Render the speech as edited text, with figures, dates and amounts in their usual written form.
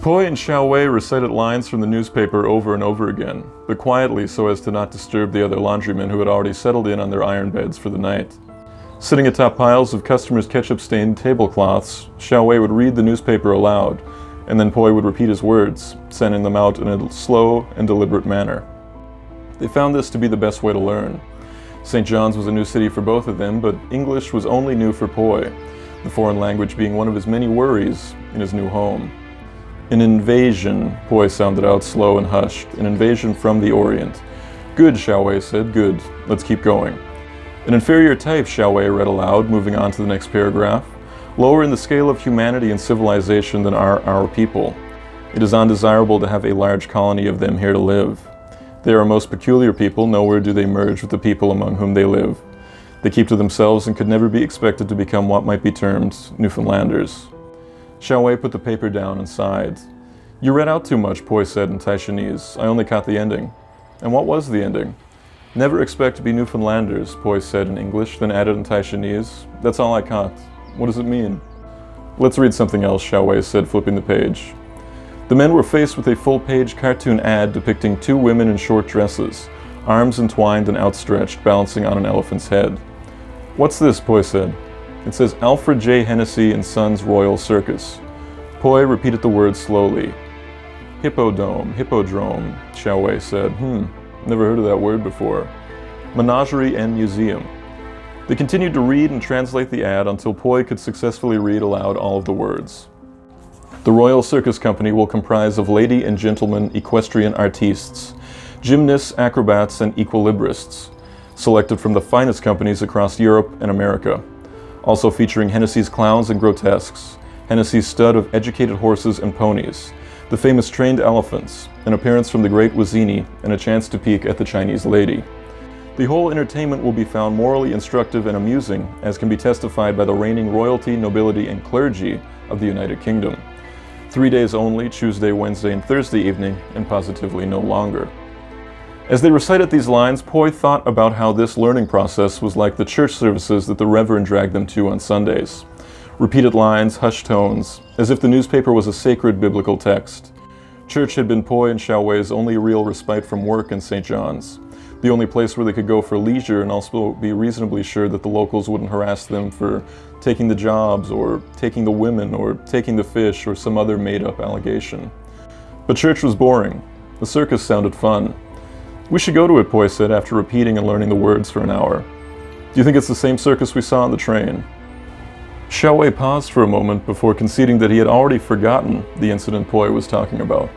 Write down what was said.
Poi and Xiaowei recited lines from the newspaper over and over again, but quietly so as to not disturb the other laundrymen who had already settled in on their iron beds for the night. Sitting atop piles of customers' ketchup-stained tablecloths, Xiaowei would read the newspaper aloud, and then Poi would repeat his words, sending them out in a slow and deliberate manner. They found this to be the best way to learn. St. John's was a new city for both of them, but English was only new for Poi, the foreign language being one of his many worries in his new home. An invasion, Poi sounded out slow and hushed, an invasion from the Orient. Good, Xiaowei said, good. Let's keep going. An inferior type, Xiaowei read aloud, moving on to the next paragraph. Lower in the scale of humanity and civilization than are our people. It is undesirable to have a large colony of them here to live. They are a most peculiar people, nowhere do they merge with the people among whom they live. They keep to themselves and could never be expected to become what might be termed Newfoundlanders. Xiaowei put the paper down and sighed. You read out too much, Poi said in Taishanese. I only caught the ending. And what was the ending? Never expect to be Newfoundlanders, Poi said in English, then added in Taishanese. That's all I caught. What does it mean? Let's read something else, Xiaowei said, flipping the page. The men were faced with a full-page cartoon ad depicting two women in short dresses, arms entwined and outstretched, balancing on an elephant's head. What's this? Poi said. It says Alfred J. Hennessy and Sons Royal Circus. Poi repeated the words slowly. Hippodrome, Xiaowei said. Never heard of that word before. Menagerie and museum. They continued to read and translate the ad until Poi could successfully read aloud all of the words. The Royal Circus Company will comprise of lady and gentlemen equestrian artistes, gymnasts, acrobats, and equilibrists, selected from the finest companies across Europe and America, also featuring Hennessy's clowns and grotesques, Hennessy's stud of educated horses and ponies, the famous trained elephants, an appearance from the great Wazini, and a chance to peek at the Chinese lady. The whole entertainment will be found morally instructive and amusing, as can be testified by the reigning royalty, nobility, and clergy of the United Kingdom. 3 days only, Tuesday, Wednesday, and Thursday evening, and positively no longer. As they recited these lines, Poi thought about how this learning process was like the church services that the Reverend dragged them to on Sundays. Repeated lines, hushed tones, as if the newspaper was a sacred biblical text. Church had been Poi and Xiaowei's only real respite from work in St. John's, the only place where they could go for leisure and also be reasonably sure that the locals wouldn't harass them for taking the jobs or taking the women or taking the fish or some other made-up allegation. But church was boring. The circus sounded fun. We should go to it, Poi said after repeating and learning the words for an hour. Do you think it's the same circus we saw on the train? Xiaowei paused for a moment before conceding that he had already forgotten the incident Poi was talking about.